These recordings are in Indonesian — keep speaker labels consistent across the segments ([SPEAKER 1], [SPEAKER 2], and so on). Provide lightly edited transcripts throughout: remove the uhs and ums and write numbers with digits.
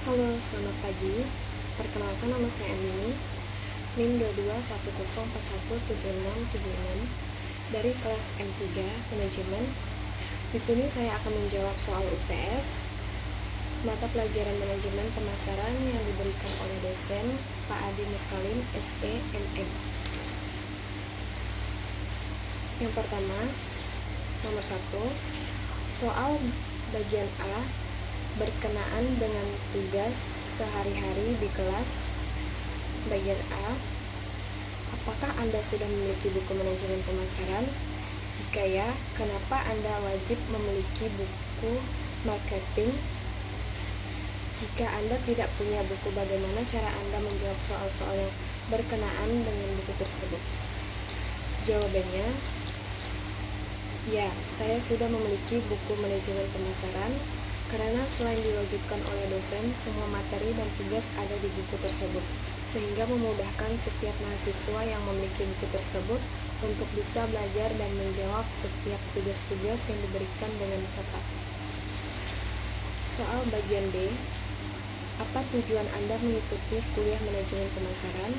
[SPEAKER 1] Halo, selamat pagi. Perkenalkan, nama saya Andini, NIM 2210417676 dari kelas M3 Manajemen. Di sini saya akan menjawab soal UTS mata pelajaran manajemen pemasaran yang diberikan oleh dosen Pak Adi Mursalin, SE, MM. Yang pertama, nomor 1, soal bagian A berkenaan dengan tugas sehari-hari di kelas. Bagian A, apakah Anda sudah memiliki buku manajemen pemasaran? Jika ya, kenapa Anda wajib memiliki buku marketing? Jika Anda tidak punya buku, bagaimana cara Anda menjawab soal-soal yang berkenaan dengan buku tersebut? Jawabannya, ya, saya sudah memiliki buku manajemen pemasaran karena selain diwajibkan oleh dosen, semua materi dan tugas ada di buku tersebut, sehingga memudahkan setiap mahasiswa yang memiliki buku tersebut untuk bisa belajar dan menjawab setiap tugas-tugas yang diberikan dengan tepat. Soal bagian B, apa tujuan Anda mengikuti kuliah manajemen pemasaran?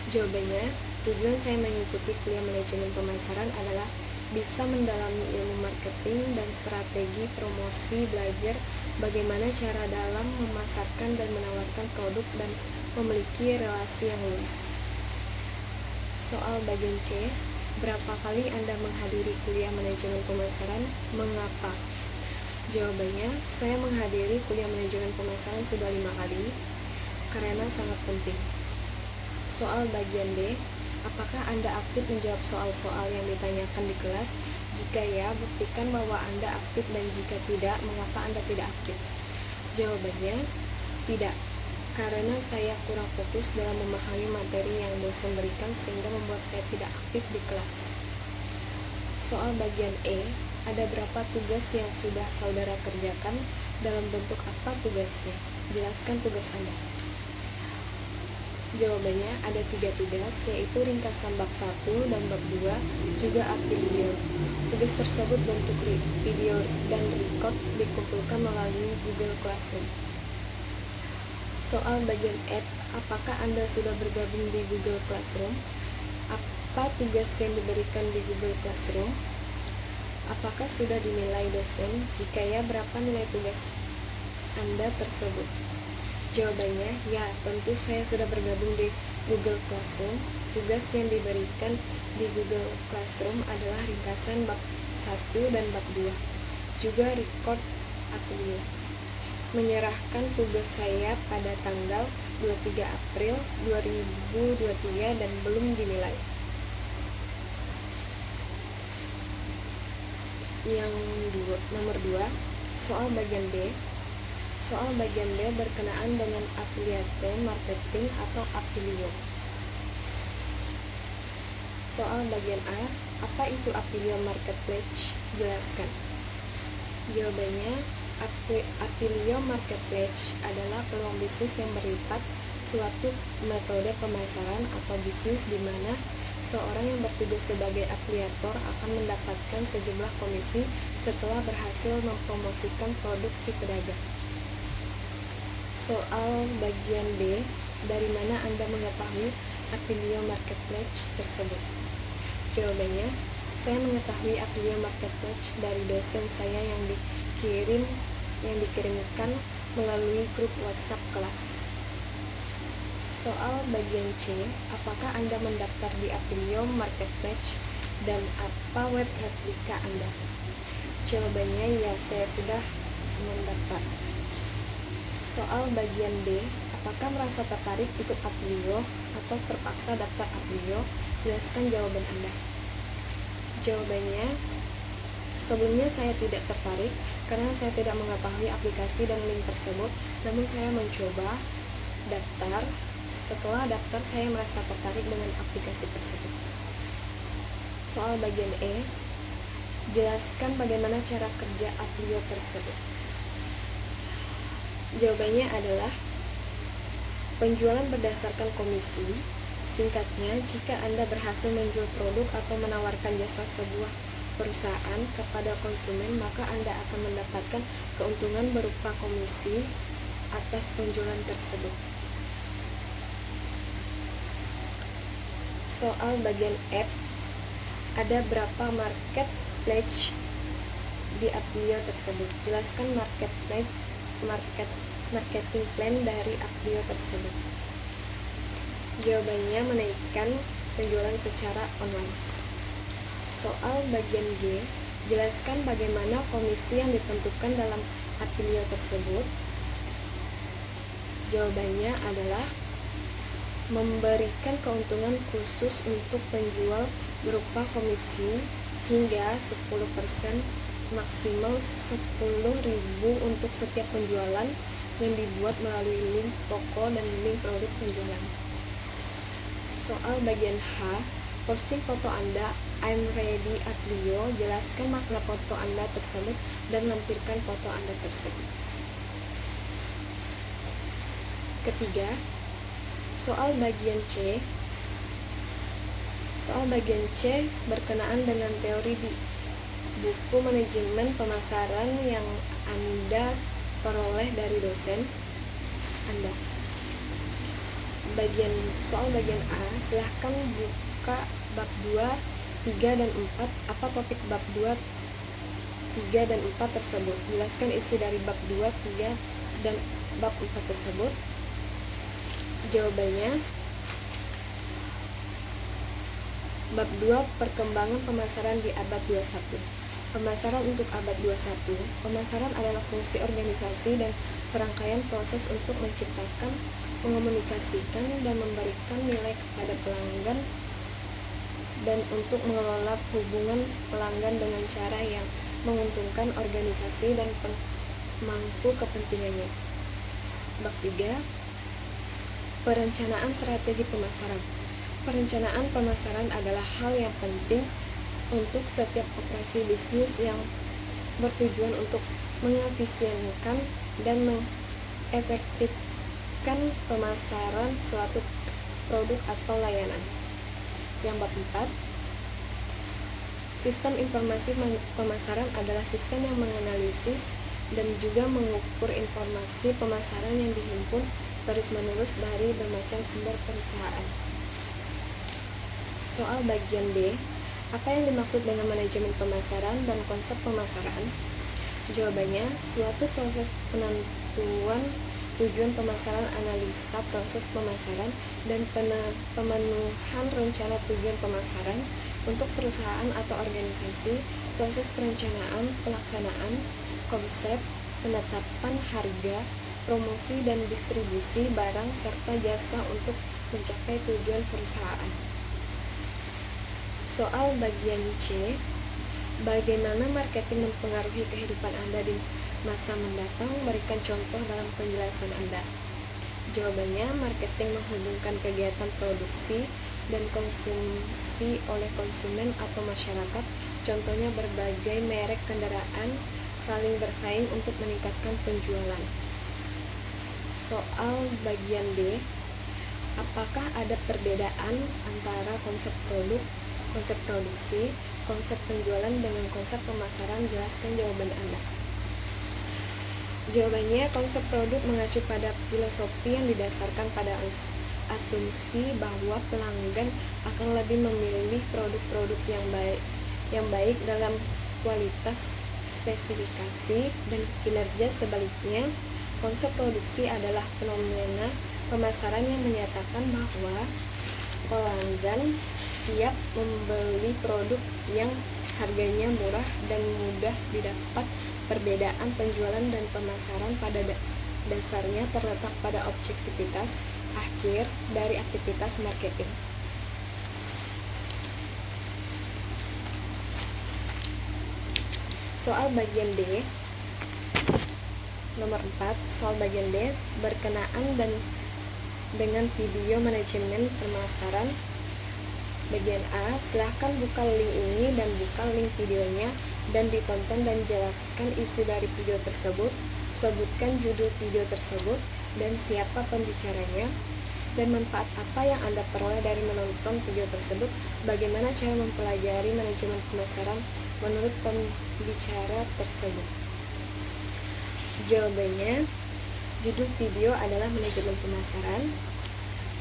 [SPEAKER 1] Jawabannya, tujuan saya mengikuti kuliah manajemen pemasaran adalah bisa mendalami ilmu marketing dan strategi promosi, belajar bagaimana cara dalam memasarkan dan menawarkan produk dan memiliki relasi yang luas. Soal bagian C, berapa kali Anda menghadiri kuliah manajemen pemasaran? Mengapa? Jawabannya, saya menghadiri kuliah manajemen pemasaran sudah 5 kali karena sangat penting. Soal bagian D, apakah Anda aktif menjawab soal-soal yang ditanyakan di kelas? Jika ya, buktikan bahwa Anda aktif, dan jika tidak, mengapa Anda tidak aktif? Jawabannya, tidak, karena saya kurang fokus dalam memahami materi yang dosen berikan sehingga membuat saya tidak aktif di kelas. Soal bagian E, ada berapa tugas yang sudah saudara kerjakan? Dalam bentuk apa tugasnya? Jelaskan tugas Anda. Jawabannya, ada 3 tugas, yaitu ringkasan bab 1 dan bab 2, juga apilio. Tugas tersebut bentuk video dan record dikumpulkan melalui Google Classroom. Soal bagian F, apakah Anda sudah bergabung di Google Classroom? Apa tugas yang diberikan di Google Classroom? Apakah sudah dinilai dosen? Jika ya, berapa nilai tugas Anda tersebut? Jawabannya, ya, tentu saya sudah bergabung di Google Classroom. Tugas yang diberikan di Google Classroom adalah ringkasan bab 1 dan bab 2, juga record apilio. Menyerahkan tugas saya pada tanggal 23 April 2023 dan belum dinilai. Yang nomor 2, soal bagian B. Soal bagian B berkenaan dengan affiliate marketing atau apilio. Soal bagian A, apa itu apilio marketplace? Jelaskan. Jawabannya, apilio marketplace adalah peluang bisnis yang berlipat, suatu metode pemasaran atau bisnis di mana seorang yang bertugas sebagai afiliator akan mendapatkan sejumlah komisi setelah berhasil mempromosikan produk si pedagang. Soal bagian B, dari mana Anda mengetahui apilio marketplace tersebut? Jawabannya, saya mengetahui apilio marketplace dari dosen saya yang dikirimkan melalui grup WhatsApp kelas. Soal bagian C, apakah Anda mendaftar di apilio marketplace dan apa web replika Anda? Jawabannya, ya, saya sudah mendaftar. Soal bagian D, apakah merasa tertarik ikut apilio atau terpaksa daftar apilio? Jelaskan jawaban Anda. Jawabannya, sebelumnya saya tidak tertarik karena saya tidak mengetahui aplikasi dan link tersebut, namun saya mencoba daftar. Setelah daftar, saya merasa tertarik dengan aplikasi tersebut. Soal bagian E, jelaskan bagaimana cara kerja apilio tersebut. Jawabannya adalah penjualan berdasarkan komisi. Singkatnya, jika Anda berhasil menjual produk atau menawarkan jasa sebuah perusahaan kepada konsumen, maka Anda akan mendapatkan keuntungan berupa komisi atas penjualan tersebut. Soal bagian F, ada berapa marketplace di Applio tersebut? Jelaskan marketing plan dari Applio tersebut. Jawabannya menaikkan penjualan secara online. Soal bagian G, jelaskan bagaimana komisi yang ditentukan dalam Applio tersebut. Jawabannya adalah memberikan keuntungan khusus untuk penjual berupa komisi hingga 10%, maksimal 10.000 untuk setiap penjualan yang dibuat melalui link toko dan link produk penjualan. Soal bagian H, posting foto Anda, I'm ready Applio, jelaskan makna foto Anda tersebut dan lampirkan foto Anda tersebut. Ketiga, soal bagian C. Soal bagian C berkenaan dengan teori di buku manajemen pemasaran yang Anda peroleh dari dosen Anda. Soal bagian A, silahkan buka bab 2, 3, dan 4. Apa topik bab 2, 3, dan 4 tersebut? Jelaskan isi dari bab 2, 3, dan bab 4 tersebut. Jawabannya, bab 2, perkembangan pemasaran di abad 21. Pemasaran untuk abad 21. Pemasaran adalah fungsi organisasi dan serangkaian proses untuk menciptakan, mengomunikasikan, dan memberikan nilai kepada pelanggan dan untuk mengelola hubungan pelanggan dengan cara yang menguntungkan organisasi dan pemangku kepentingannya. Bab 3, perencanaan strategi pemasaran. Perencanaan pemasaran adalah hal yang penting untuk setiap operasi bisnis yang bertujuan untuk mengefisienkan dan mengefektifkan pemasaran suatu produk atau layanan. Yang bab 4, sistem informasi pemasaran adalah sistem yang menganalisis dan juga mengukur informasi pemasaran yang dihimpun terus-menerus dari bermacam sumber perusahaan. Soal bagian D, apa yang dimaksud dengan manajemen pemasaran dan konsep pemasaran? Jawabannya, suatu proses penentuan tujuan pemasaran, analisa proses pemasaran, dan pemenuhan rencana tujuan pemasaran untuk perusahaan atau organisasi, proses perencanaan, pelaksanaan, konsep, penetapan harga, promosi dan distribusi barang serta jasa untuk mencapai tujuan perusahaan. Soal bagian C, bagaimana marketing mempengaruhi kehidupan Anda di masa mendatang? Berikan contoh dalam penjelasan Anda. Jawabannya, marketing menghubungkan kegiatan produksi dan konsumsi oleh konsumen atau masyarakat. Contohnya berbagai merek kendaraan saling bersaing untuk meningkatkan penjualan. Soal bagian D, apakah ada perbedaan antara konsep produk, konsep produksi, konsep penjualan dengan konsep pemasaran? Jelaskan jawaban Anda. Jawabannya, konsep produk mengacu pada filosofi yang didasarkan pada asumsi bahwa pelanggan akan lebih memilih produk-produk yang baik dalam kualitas, spesifikasi, dan kinerja. Sebaliknya, konsep produksi adalah fenomena pemasaran yang menyatakan bahwa pelanggan siap membeli produk yang harganya murah dan mudah didapat. Perbedaan penjualan dan pemasaran pada dasarnya terletak pada objektivitas akhir dari aktivitas marketing. Soal bagian D, nomor 4, soal bagian D berkenaan dengan video manajemen pemasaran. Bagian A, silahkan buka link ini dan buka link videonya dan ditonton dan jelaskan isi dari video tersebut. Sebutkan judul video tersebut dan siapa pembicaranya dan manfaat apa yang Anda peroleh dari menonton video tersebut. Bagaimana cara mempelajari manajemen pemasaran menurut pembicara tersebut? Jawabannya, Judul video adalah manajemen pemasaran.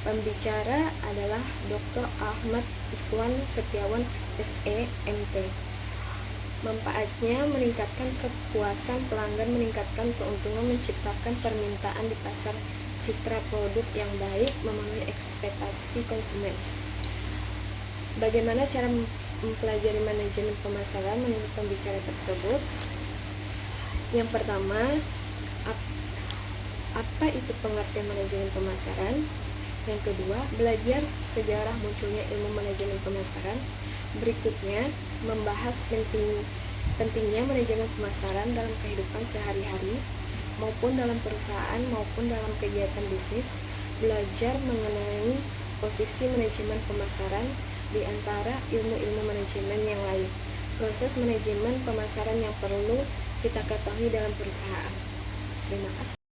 [SPEAKER 1] Pembicara adalah Dr. Ahmad Ikhwan Setiawan, SE, MT. Manfaatnya meningkatkan kepuasan pelanggan, meningkatkan keuntungan, menciptakan permintaan di pasar, citra produk yang baik, memenuhi ekspektasi konsumen. Bagaimana cara mempelajari manajemen pemasaran menurut pembicara tersebut? Yang pertama, apa itu pengertian manajemen pemasaran? Yang kedua, belajar sejarah munculnya ilmu manajemen pemasaran. Berikutnya, membahas pentingnya manajemen pemasaran dalam kehidupan sehari-hari, maupun dalam perusahaan maupun dalam kegiatan bisnis. Belajar mengenai posisi manajemen pemasaran di antara ilmu-ilmu manajemen yang lain. Proses manajemen pemasaran yang perlu kita ketahui dalam perusahaan. Terima kasih.